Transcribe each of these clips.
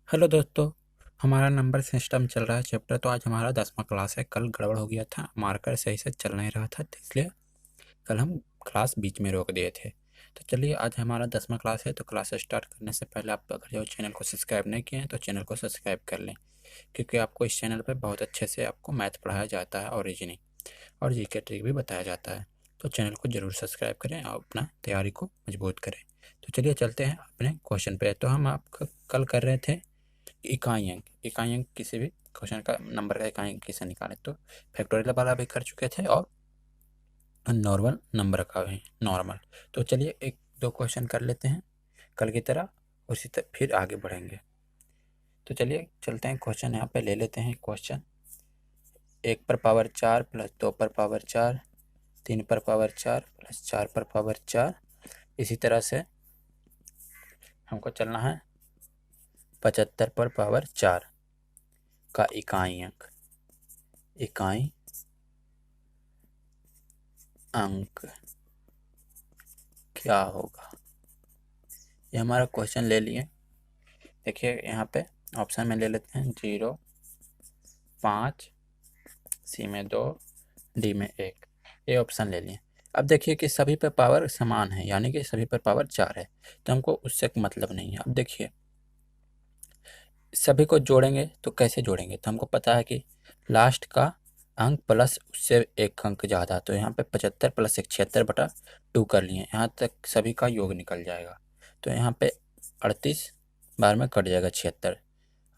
Hello दोस्तों। हमारा number system चल रहा है चैप्टर। तो आज हमारा 10वां क्लास है। कल गड़बड़ हो गया था, मार्कर सही से चल नहीं रहा था, तो इसलिए कल हम क्लास बीच में रोक दिए थे। तो चलिए, आज हमारा 10वां क्लास है। तो क्लास स्टार्ट करने से पहले आप अगर जो चैनल को सब्सक्राइब नहीं किए हैं तो चैनल को सब्सक्राइब कर लें, क्योंकि आपको इस चैनल पर बहुत अच्छे से आपको मैथ पढ़ाया जाता है और रीजनिंग और जीके ट्रिक भी बताया जाता है। तो चैनल को ज़रूर सब्सक्राइब करें और अपना तैयारी को मजबूत करें। तो चलिए चलते हैं अपने क्वेश्चन पे। तो हम आपका कल कर रहे थे इकाई अंक किसी भी क्वेश्चन का नंबर का इकाई अंक कैसे निकालें। तो फैक्टोरियल वाला भी कर चुके थे और नॉर्मल नंबर का भी नॉर्मल। तो चलिए एक दो क्वेश्चन कर लेते हैं कल की तरह, उसी तरह फिर आगे बढ़ेंगे। तो चलिए चलते हैं, क्वेश्चन यहाँ पे ले लेते हैं। क्वेश्चन 1 पर पावर 4 प्लस 2 पर पावर 4, 3 पर पावर 4 प्लस 4 पर पावर 4, इसी तरह से हमको चलना है 75 पर पावर 4 का इकाई अंक क्या होगा। ये हमारा क्वेश्चन ले लिए। देखिए यहाँ पे ऑप्शन में ले लेते हैं 0, 5, सी में 2, डी में 1। ये ऑप्शन ले लिए। अब देखिए कि सभी पर पावर समान है, यानी कि सभी पर पावर 4 है, तो हमको उससे मतलब नहीं है। अब देखिए सभी को जोड़ेंगे तो कैसे जोड़ेंगे, तो हमको पता है कि लास्ट का अंक प्लस उससे एक अंक ज़्यादा, तो यहाँ पे 75 प्लस 1 76/2 कर लिए। यहाँ तक सभी का योग निकल जाएगा, तो यहाँ पे 38 बार में कट जाएगा 76,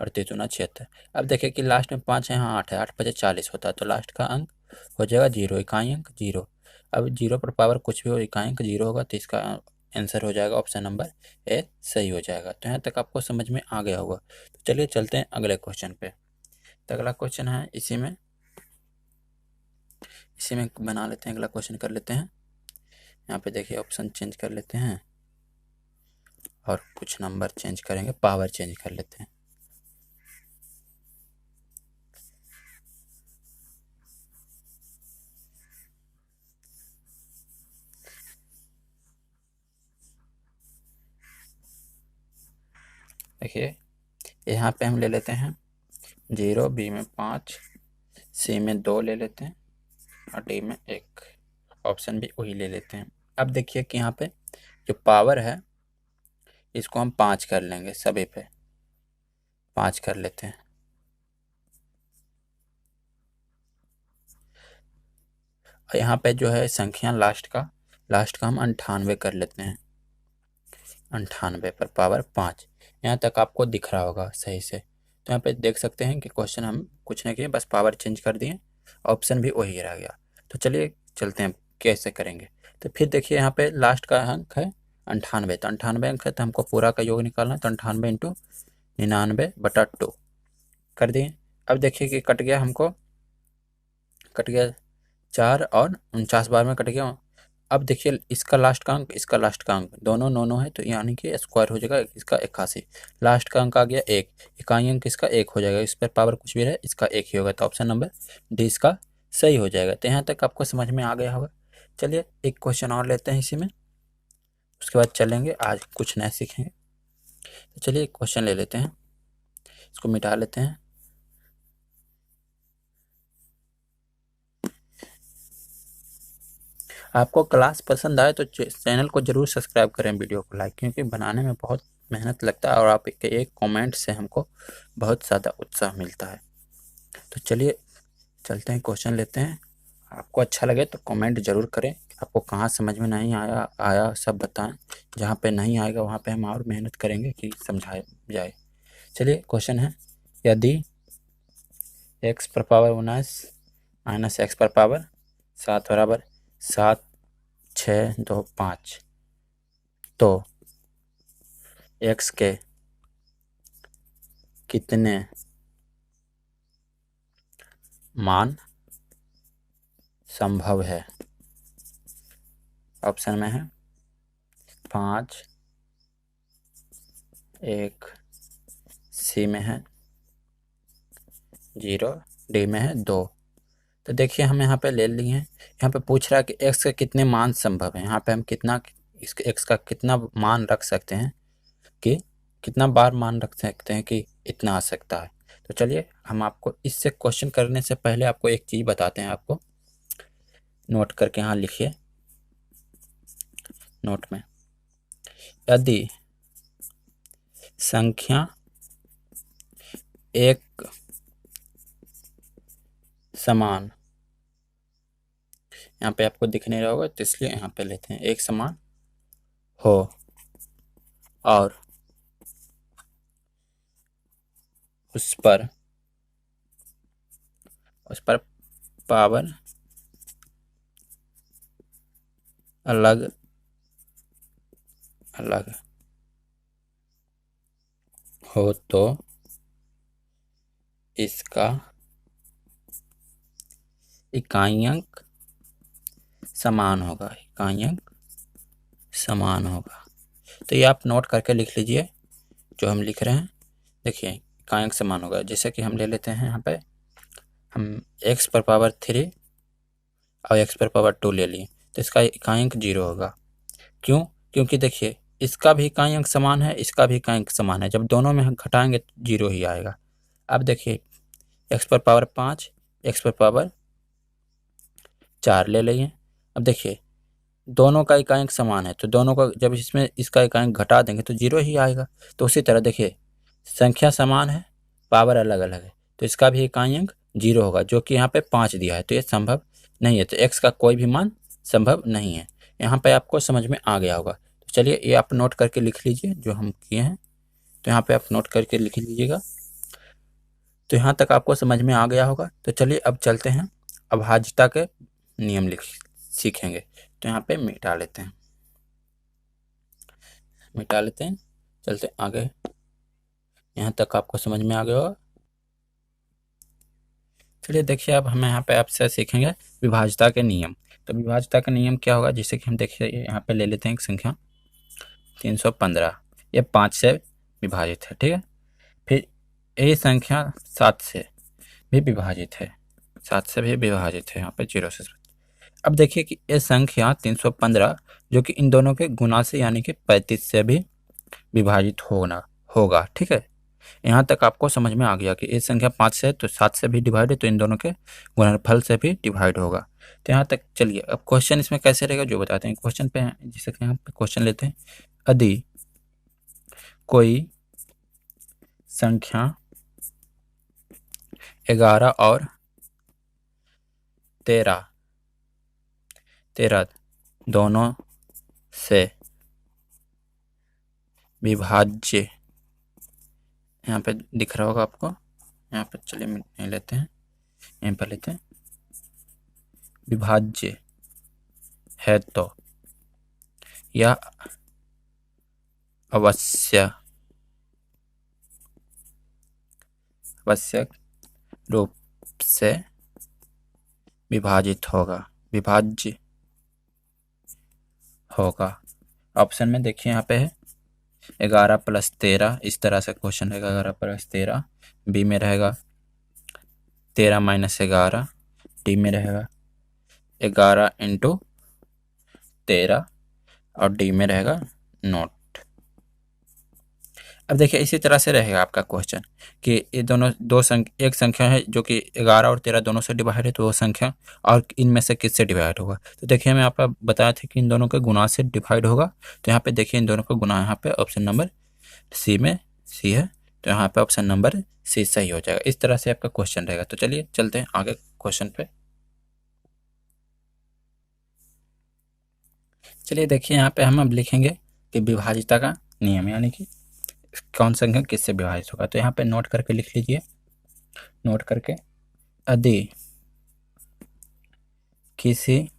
38 दूना 76। अब देखिए कि लास्ट में 5 है, यहाँ 8 है, 8 5 40 होता है, तो लास्ट का अंक हो जाएगा 0, इकाई अंक 0। अब 0 पर पावर कुछ भी हो, इकाई अंक 0 होगा, तो इसका आंसर हो जाएगा ऑप्शन नंबर ए सही हो जाएगा। तो यहाँ तक आपको समझ में आ गया होगा। तो चलिए चलते हैं अगले क्वेश्चन पे। तो अगला क्वेश्चन है इसी में बना लेते हैं, अगला क्वेश्चन कर लेते हैं। यहाँ पे देखिए ऑप्शन चेंज कर लेते हैं और कुछ नंबर चेंज करेंगे, पावर चेंज कर लेते हैं। देखिए यहाँ पे हम ले लेते हैं 0, बी में 5, सी में 2 ले लेते हैं और डी में 1, ऑप्शन भी वही ले लेते हैं। अब देखिए कि यहाँ पे जो पावर है इसको हम 5 कर लेंगे, सभी पे 5 कर लेते हैं। और यहाँ पे जो है संख्या लास्ट का हम 98 कर लेते हैं, 98 पर पावर 5। यहाँ तक आपको दिख रहा होगा सही से। तो यहाँ पे देख सकते हैं कि क्वेश्चन हम कुछ नहीं किए, बस पावर चेंज कर दिए, ऑप्शन भी वही रह गया। तो चलिए चलते हैं कैसे करेंगे। तो फिर देखिए यहाँ पे लास्ट का अंक है 98, तो 98 अंक है, तो हमको पूरा का योग निकालना है। तो 98 इंटू 99/2 कर दिए। अब देखिए कि कट गया, हमको कट गया 4 और 49 बार में कट गया। अब देखिए इसका लास्ट का अंक, इसका लास्ट का अंक दोनों 9 है, तो यानी कि स्क्वायर हो जाएगा इसका 81। लास्ट का अंक आ गया 1, इकाई अंक इसका 1 हो जाएगा, इस पर पावर कुछ भी रहे इसका 1 ही होगा, तो ऑप्शन नंबर डी इसका सही हो जाएगा। तो यहाँ तक आपको समझ में आ गया होगा। चलिए एक क्वेश्चन और लेते हैं इसी में, उसके बाद चलेंगे, आज कुछ नया सीखेंगे। तो चलिए एक क्वेश्चन ले लेते हैं, इसको मिटा लेते हैं। आपको क्लास पसंद आए तो चैनल को ज़रूर सब्सक्राइब करें, वीडियो को लाइक, क्योंकि बनाने में बहुत मेहनत लगता है और आप एक कमेंट से हमको बहुत ज़्यादा उत्साह मिलता है। तो चलिए चलते हैं, क्वेश्चन लेते हैं। आपको अच्छा लगे तो कमेंट ज़रूर करें, आपको कहाँ समझ में नहीं आया सब बताएं। जहाँ पे नहीं आएगा वहाँ पे हम और मेहनत करेंगे कि समझाया जाए। चलिए क्वेश्चन है, यदि x पर पावर 19 माइनस x पर पावर 7 बराबर 7, 6, 2, 5, तो x के कितने मान संभव है। ऑप्शन में है 5, 1, सी में है 0, डी में है 2। तो देखिए हम यहाँ पे ले लिए हैं, यहाँ पे पूछ रहा है कि x के कितने मान संभव हैं। यहाँ पे हम कितना इसके x का कितना मान रख सकते हैं, कि कितना बार मान रख सकते हैं कि इतना आ सकता है। तो चलिए हम आपको इससे क्वेश्चन करने से पहले आपको एक चीज़ बताते हैं, आपको नोट करके यहाँ लिखिए नोट में। यदि संख्या एक समान, यहाँ पे आपको दिख नहीं रहा होगा तो इसलिए यहाँ पे लेते हैं, एक समान हो और उस पर पावर अलग अलग हो तो इसका इकाइयक समान होगा, इकाइयक समान होगा। तो ये आप नोट करके लिख लीजिए जो हम लिख रहे हैं। देखिए इकाइयक समान होगा, जैसे कि हम ले लेते हैं यहाँ पे, हम x पर पावर 3 और x पर पावर 2 ले लिए तो इसका इकाइयक 0 होगा। क्यों? क्योंकि देखिए इसका भी इकाइयक समान है, इसका भी इकाइयक समान है, जब दोनों में हम घटाएंगे तो 0 ही आएगा। अब देखिए x पर पावर 5, x पर पावर 4 ले लिए। अब देखिए दोनों का इकाइयक समान है तो दोनों का जब इसमें इसका इकाइयक घटा देंगे तो 0 ही आएगा। तो उसी तरह देखिए संख्या समान है, पावर अलग अलग है, तो इसका भी इकाइयक 0 होगा, जो कि यहाँ पे 5 दिया है तो ये संभव नहीं है। तो x का कोई भी मान संभव नहीं है। यहाँ पे आपको समझ में आ गया होगा। तो चलिए ये आप नोट करके लिख लीजिए जो हम किए हैं, तो यहाँ पे आप नोट करके लिख लीजिएगा। तो यहाँ तक आपको समझ में आ गया होगा। तो चलिए अब चलते हैं अभाज्यता के नियम सीखेंगे। तो यहाँ पे मिटा लेते हैं, चलते आगे। यहाँ तक आपको समझ में आ गया होगा। चलिए देखिए अब हम यहाँ पे आपसे सीखेंगे विभाज्यता के नियम। तो विभाज्यता का नियम क्या होगा, जैसे कि हम देखिए यहाँ पे ले लेते हैं एक संख्या 315, ये 5 से विभाजित है, ठीक है। फिर ये संख्या 7 से भी विभाजित है, 7 से भी विभाजित है, यहाँ पे 0 से। अब देखिए कि ये संख्या 315 जो कि इन दोनों के गुणा से यानी कि 35 से भी विभाजित होगा, ठीक है। यहाँ तक आपको समझ में आ गया कि ये संख्या 5 से तो 7 से भी डिवाइड है, तो इन दोनों के गुणनफल से भी डिवाइड होगा। तो यहाँ तक चलिए अब क्वेश्चन इसमें कैसे रहेगा जो बताते हैं। क्वेश्चन पे जैसे कि यहाँ पे क्वेश्चन लेते हैं, यदि कोई संख्या 11 और 13 दोनों से विभाज्य, यहाँ पे दिख रहा होगा आपको, यहाँ पे चलिए नहीं लेते हैं, यहाँ पर लेते हैं, विभाज्य है तो यह आवश्यक रूप से विभाजित होगा, विभाज्य होगा। ऑप्शन में देखिए यहाँ पे है 11 + 13, इस तरह से क्वेश्चन रहेगा 11 + 13। बी में रहेगा 13 - 11, डी में रहेगा 11 × 13 और डी में रहेगा नोट। अब देखिए इसी तरह से रहेगा आपका क्वेश्चन कि ये दोनों एक संख्या है जो कि 11 और 13 दोनों से डिवाइड है, तो वो संख्या और इनमें से किससे डिवाइड होगा। तो देखिए मैं आपको बताया था कि इन दोनों के गुणा से डिवाइड होगा। तो यहाँ पे देखिए इन दोनों का गुणा, यहाँ पे ऑप्शन नंबर सी में सी है, तो यहाँ पे ऑप्शन नंबर सी सही हो जाएगा। इस तरह से आपका क्वेश्चन रहेगा। तो चलिए चलते हैं आगे क्वेश्चन पे। चलिए देखिए यहाँ पे हम अब लिखेंगे कि विभाज्यता का नियम, यानी कि कौन संख्या किससे विभाजित होगा। तो यहाँ पे नोट करके लिख लीजिए, नोट करके, यदि किसी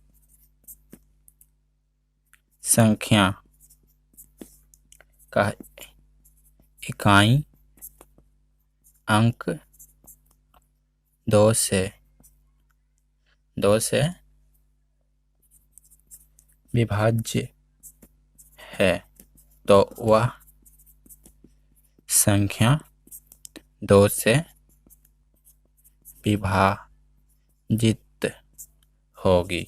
संख्या का इकाई अंक 2 से विभाज्य है तो वह संख्या 2 से विभाजित होगी।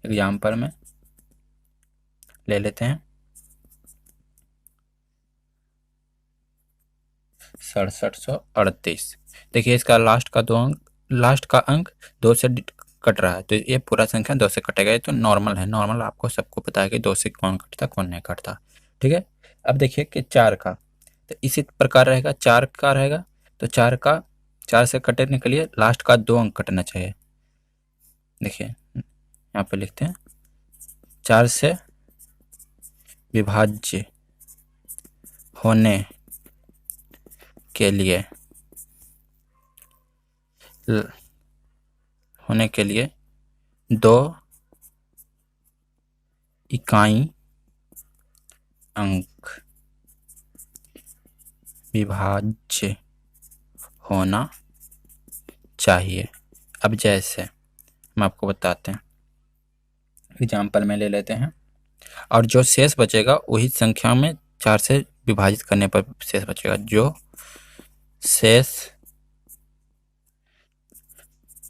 एग्जाम्पल में ले लेते हैं, 6738। देखिए इसका लास्ट का अंक 2 से कट रहा है, तो ये पूरा संख्या 2 से कटेगा। ये तो नॉर्मल है, नॉर्मल आपको सबको पता है कि 2 से कौन कटता कौन नहीं कटता। ठीक है, अब देखिए कि 4 का, तो इसी प्रकार रहेगा। 4 का रहेगा तो 4 से कटने के लिए लास्ट का 2 अंक कटना चाहिए। देखिए यहाँ पे लिखते हैं 4 से विभाज्य होने के लिए होने के लिए 2 इकाई अंक विभाज्य होना चाहिए। अब जैसे हम आपको बताते हैं, एग्जाम्पल में ले लेते हैं, और जो शेष बचेगा वही संख्या में 4 से विभाजित करने पर शेष बचेगा। जो शेष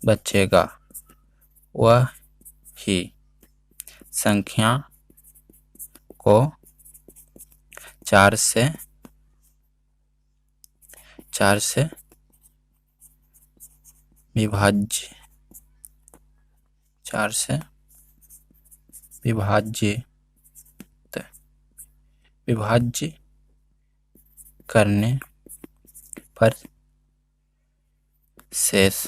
बचेगा वह ही संख्या को 4 से विभाज्य करने पर शेष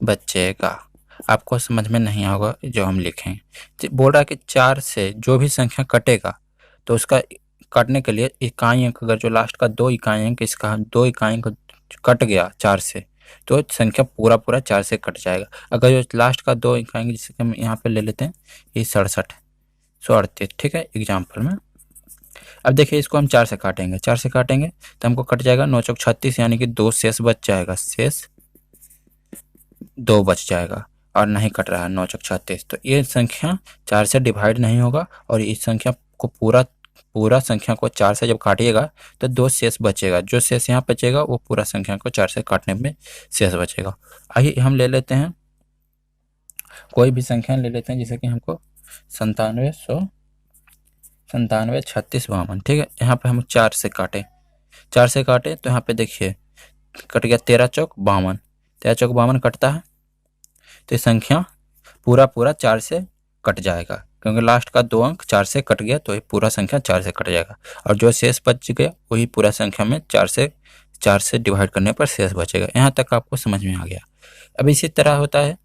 बचेगा। आपको समझ में नहीं होगा जो हम लिखेंगे। बोल रहा है कि 4 से जो भी संख्या कटेगा तो उसका काटने के लिए इकाई अंक, अगर जो लास्ट का 2 इकाई अंक, इसका 2 इकाई अंक कट गया 4 से, तो संख्या पूरा 4 से कट जाएगा। अगर जो लास्ट का 2 इकाई अंक, जिसे हम यहाँ पे ले लेते हैं, ये 6738। ठीक है, एग्जाम्पल में। अब देखिए इसको हम 4 से काटेंगे, 4 से काटेंगे तो हमको कट जाएगा 9 चौक 36, यानी कि 2 शेष बच जाएगा, शेष 2 बच जाएगा और नहीं कट रहा है 9 चौक 36। तो ये संख्या 4 से डिवाइड नहीं होगा, और इस संख्या को पूरा संख्या को 4 से जब काटिएगा तो 2 शेष बचेगा। जो शेष यहाँ बचेगा वो पूरा संख्या को 4 से काटने में शेष बचेगा। आइए हम ले लेते हैं कोई भी संख्या ले लेते हैं, जैसे कि हमको 97 36 52। ठीक है, यहाँ पे हम 4 से काटे तो यहाँ पे देखिए कट गया 13 चौक 52, 13 चौक 52 कटता है, तो ये संख्या पूरा 4 से कट जाएगा, क्योंकि लास्ट का 2 अंक 4 से कट गया, तो ये पूरा संख्या 4 से कट जाएगा। और जो शेष बच गया वही पूरा संख्या में 4 से डिवाइड करने पर शेष बचेगा। यहाँ तक आपको समझ में आ गया। अब इसी तरह होता है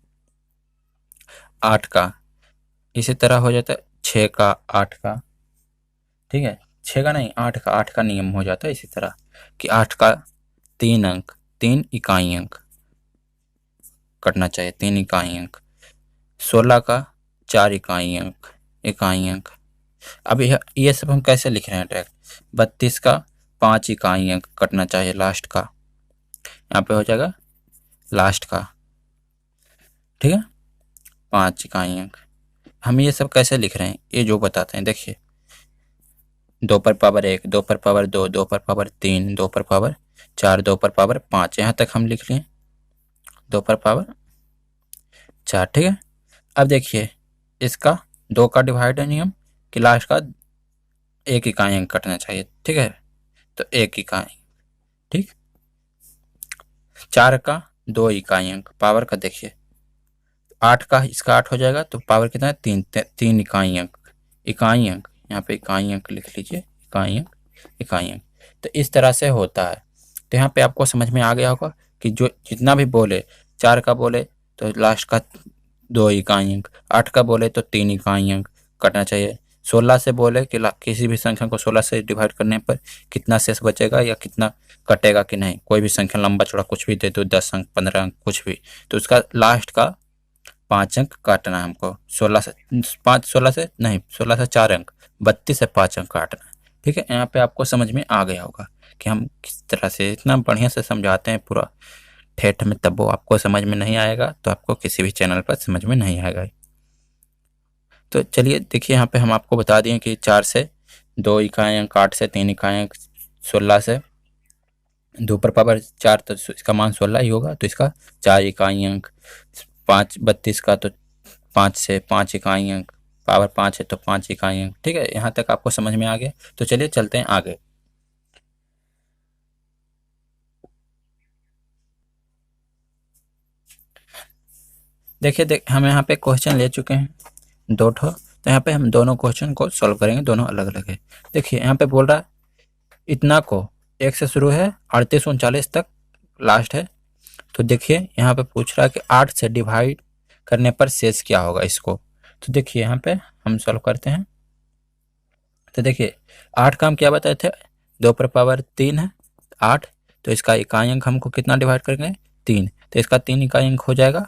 8 का, इसी तरह हो जाता है 6 का, 8 का। ठीक है, 6 का नहीं, 8 का नियम हो जाता है इसी तरह कि 8 का 3 इकाई अंक कटना चाहिए, 3 इकाई अंक। 16 का 4 इकाई अंक। अब ये सब हम कैसे लिख रहे हैं डायरेक्ट। 32 का 5 इकाई अंक कटना चाहिए लास्ट का, यहाँ पे हो जाएगा लास्ट का। ठीक है, 5 इकाई अंक। हम ये सब कैसे लिख रहे हैं ये जो बताते हैं, देखिए 2 पर पावर 1, 2 पर पावर 2, 2 पर पावर 3, 2 पर पावर 4, 2 पर पावर 5, यहाँ तक हम लिख लिए 2 पर पावर 4। ठीक है, अब देखिए इसका 2 का डिवाइड नियम कि लास्ट का 1 इकाई अंक कटना चाहिए। ठीक है, तो 1 इकाई। ठीक, 4 का 2 इकाई अंक, पावर का देखिए 8 का, इसका 8 हो जाएगा, तो पावर कितना है 3 इकाई अंक। यहाँ पे इकाई अंक लिख लीजिए, इकाई अंक। तो इस तरह से होता है। तो यहाँ पे आपको समझ में आ गया होगा कि जो जितना भी बोले, 4 का बोले तो लास्ट का 2 इकाई अंक, 8 का बोले तो 3 इकाई अंक कटना चाहिए। 16 से बोले कि किसी भी संख्या को 16 से डिवाइड करने पर कितना शेष बचेगा या कितना कटेगा कि नहीं, कोई भी संख्या लंबा चौड़ा कुछ भी दे दो, 10 अंक 15 अंक कुछ भी, तो उसका लास्ट का 5 अंक काटना है हमको। 16 से 4 अंक, 32 से 5 अंक काटना है। ठीक है, यहाँ पे आपको समझ में आ गया होगा कि हम किस तरह से इतना बढ़िया से समझाते हैं पूरा ठेठ में, तब वो आपको समझ में नहीं आएगा तो आपको किसी भी चैनल पर समझ में नहीं आएगा। तो चलिए देखिए, यहाँ पे हम आपको बता दिए कि 4 से 2 इकाई अंक, 8 से 3 इकाई अंक, 16 से 2 पर पावर 4, तो इसका मान 16 ही होगा, तो इसका 4 इकाई अंक। 32 का तो 5 से 5 इकाई अंक, पावर 5 है तो 5 इकाई अंक। ठीक है, यहाँ तक आपको समझ में आ गया। तो चलिए चलते हैं आगे। देखिए हम यहाँ पे क्वेश्चन ले चुके हैं 2 ठो, तो यहाँ पे हम दोनों क्वेश्चन को सॉल्व करेंगे, दोनों अलग अलग है। देखिए यहाँ पे बोल रहा है इतना को 1 से शुरू है 3839 तक लास्ट है। तो देखिए यहाँ पे पूछ रहा है कि 8 से डिवाइड करने पर शेष क्या होगा इसको। तो देखिए यहाँ पे हम सॉल्व करते हैं। तो देखिए 8 का हम क्या बताए थे, 2 पर पावर 3 है 8, तो इसका इकाई अंक हमको कितना डिवाइड करेंगे 3, तो इसका 3 इकाई अंक हो जाएगा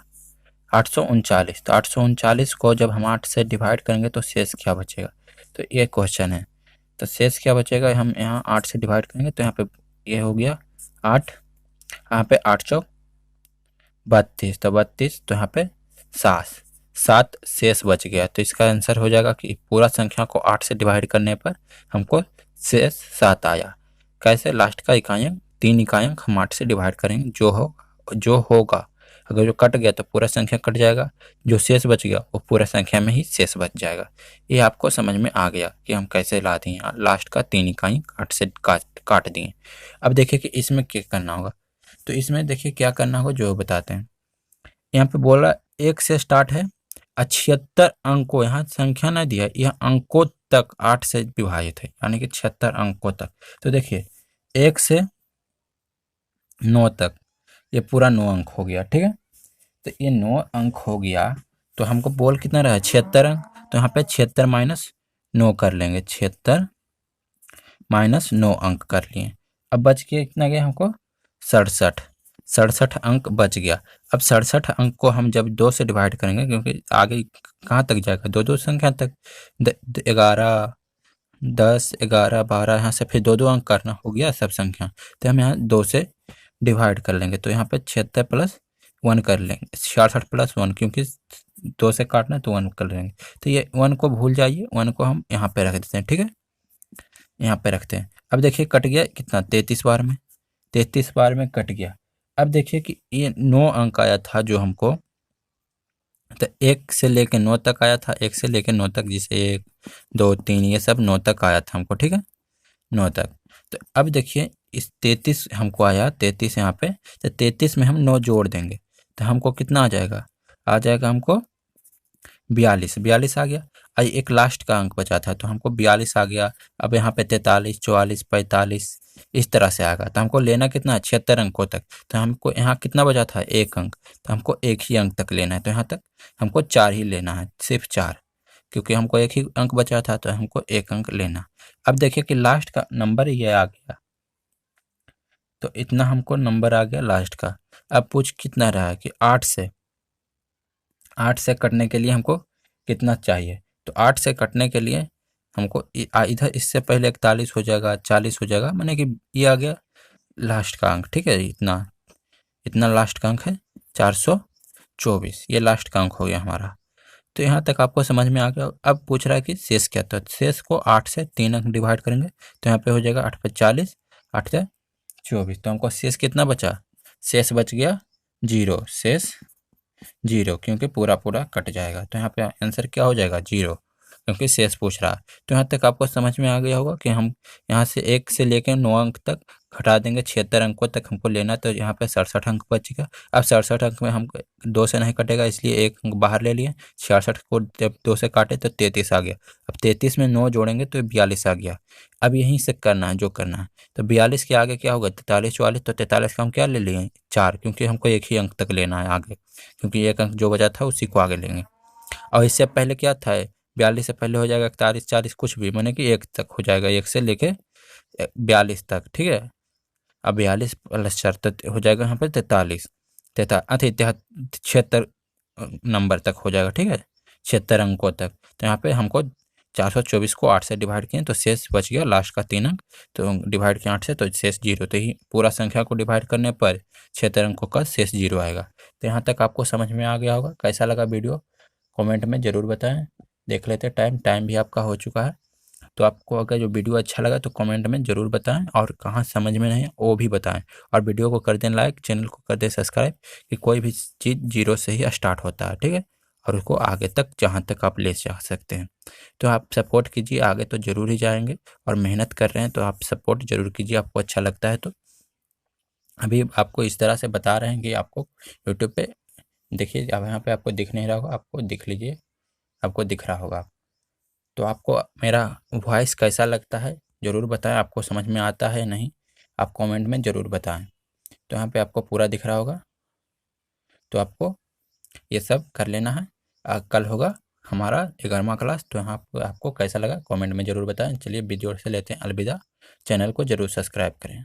839। तो 839 को जब हम 8 से डिवाइड करेंगे तो शेष क्या बचेगा, तो ये क्वेश्चन है। तो शेष क्या बचेगा, हम यहाँ 8 से डिवाइड करेंगे तो यहाँ पे ये हो गया 8, यहाँ पे 8 चौक 32, तो 32, तो यहाँ पे 7 शेष बच गया। तो इसका आंसर हो जाएगा कि पूरा संख्या को 8 से डिवाइड करने पर हमको शेष 7 आया। कैसे, लास्ट का इकाई 3 इकाई हम 8 से डिवाइड करेंगे, जो होगा अगर जो कट गया तो पूरा संख्या कट जाएगा, जो शेष बच गया वो पूरा संख्या में ही शेष बच जाएगा। ये आपको समझ में आ गया कि हम कैसे ला दिए, लास्ट का 3 इकाई 8 से काट दिए। अब देखिए कि इसमें क्या करना होगा। तो इसमें देखिए क्या करना होगा जो बताते हैं। यहाँ पे बोल रहा है 1 से स्टार्ट है 76 अंकों, यहाँ संख्या नहीं दिया, यह अंकों तक 8 से विभाजित है, यानी कि 76 अंकों तक। तो देखिए 1 से 9 तक ये पूरा 9 अंक हो गया, ठीक है। तो ये 9 अंक हो गया, तो हमको बोल कितना रहा है 76 अंक, तो यहाँ पे 76 माइनस 9 कर लेंगे, 76 माइनस 9 अंक कर लिए। अब बच के कितना गया हमको 67 अंक बच गया। अब 67 अंक को हम जब 2 से डिवाइड करेंगे, क्योंकि आगे कहाँ तक जाएगा, दो संख्या तक, 11 10 11 12, यहाँ से फिर 2 अंक करना हो गया सब संख्या, तो हम यहाँ 2 से डिवाइड कर लेंगे। तो यहाँ पे 76 प्लस 1 कर लेंगे, 66 प्लस 1, क्योंकि 2 से काटना तो 1 कर लेंगे। तो ये 1 को भूल जाइए, 1 को हम यहाँ पे रख देते हैं, ठीक है, यहाँ पे रखते हैं। अब देखिए कट गया कितना 33 बार में, 33 बार में कट गया। अब देखिए कि ये 9 अंक आया था जो हमको, तो 1 से लेके 9 तक आया था, 1 से लेके 9 तक, जिसे 1 2 3 ये सब 9 तक आया था हमको, ठीक है, 9 तक। तो अब देखिए इस 33 हमको आया, 33 यहाँ पे, तो 33 में हम 9 जोड़ देंगे तो हमको कितना आ जाएगा हमको 42 आ गया। आज एक लास्ट का अंक बचा था तो हमको 42 आ गया। अब यहाँ पे 43 44 45 इस तरह से आएगा, तो हमको लेना कितना है 76 अंकों तक। तो हमको यहाँ कितना बचा था 1 अंक, तो हमको 1 ही अंक तक लेना है, तो यहाँ तक हमको 4 ही लेना है, सिर्फ 4, क्योंकि हमको 1 ही अंक बचा था तो हमको 1 अंक लेना। अब देखिए कि लास्ट का नंबर ये आ गया, तो इतना हमको नंबर आ गया लास्ट का। अब पूछ कितना रहा है कि 8 से कटने के लिए हमको कितना चाहिए, तो 8 से कटने के लिए हमको इधर इससे पहले 41 हो जाएगा, 40 हो जाएगा, माने कि ये आ गया लास्ट का अंक, ठीक है। इतना लास्ट का अंक है 424, ये लास्ट का अंक हो गया हमारा। तो यहाँ तक आपको समझ में आ गया। अब पूछ रहा है कि शेष क्या, तो शेष को 8 से 3 अंक डिवाइड करेंगे तो यहाँ पे हो जाएगा 8 पे 40 8 से 24, तो हमको शेष कितना बचा, शेष बच गया 0, शेष 0, क्योंकि पूरा कट जाएगा, तो यहाँ पे आंसर क्या हो जाएगा 0, क्योंकि शेष पूछ रहा है। तो यहाँ तक आपको समझ में आ गया होगा कि हम यहाँ से 1 से लेकर 9 अंक तक घटा देंगे, 76 अंकों तक हमको लेना, तो यहाँ पे 67 अंक बचेगा। अब 67 अंक में हम 2 से नहीं कटेगा, इसलिए 1 अंक बाहर ले लिए, 66 को जब 2 से काटे तो 33 आ गया। अब 33 में 9 जोड़ेंगे तो 42 आ गया। अब यहीं से करना है जो करना है, तो 42 के आगे क्या होगा 43 44, तो 43 का हम क्या ले लिए 4, क्योंकि हमको 1 ही अंक तक लेना है आगे, क्योंकि 1 अंक जो बचा था उसी को आगे लेंगे। और इससे पहले क्या था 42 से पहले हो जाएगा 41 40 कुछ भी, माने कि 1 तक हो जाएगा, 1 से लेके 42 तक, ठीक है। अब 42 प्लस 4 हो जाएगा यहाँ पे 43 76 नंबर तक हो जाएगा, ठीक है, 76 अंकों तक। तो यहाँ पे हमको 424 को 8 से डिवाइड किए तो शेष बच गया लास्ट का 3 अंक, तो डिवाइड किया 8 से तो शेष 0, तो ही पूरा संख्या को डिवाइड करने पर 76 अंकों का शेष 0 आएगा। तो यहाँ तक आपको समझ में आ गया होगा। कैसा लगा वीडियो कमेंट में ज़रूर बताएं। देख लेते टाइम भी आपका हो चुका है। तो आपको अगर जो वीडियो अच्छा लगा तो कमेंट में ज़रूर बताएं, और कहाँ समझ में नहीं वो भी बताएं, और वीडियो को कर दें लाइक, चैनल को कर दें सब्सक्राइब, कि कोई भी चीज़ 0 से ही स्टार्ट होता है, ठीक है, और उसको आगे तक जहाँ तक आप ले जा सकते हैं। तो आप सपोर्ट कीजिए, आगे तो ज़रूर ही जाएंगे, और मेहनत कर रहे हैं तो आप सपोर्ट ज़रूर कीजिए, आपको अच्छा लगता है तो। अभी आपको इस तरह से बता रहे हैं कि आपको यूट्यूब पे देखिए अब यहाँ पे आपको दिख नहीं रहा होगा, आपको दिख लीजिए, आपको दिख रहा होगा। तो आपको मेरा वॉइस कैसा लगता है ज़रूर बताएं, आपको समझ में आता है नहीं, आप कमेंट में ज़रूर बताएं। तो यहाँ पे आपको पूरा दिख रहा होगा, तो आपको ये सब कर लेना है। कल होगा हमारा 11वां क्लास, तो यहाँ पे आपको कैसा लगा कमेंट में ज़रूर बताएं। चलिए वीडियो से लेते हैं अलविदा, चैनल को ज़रूर सब्सक्राइब करें।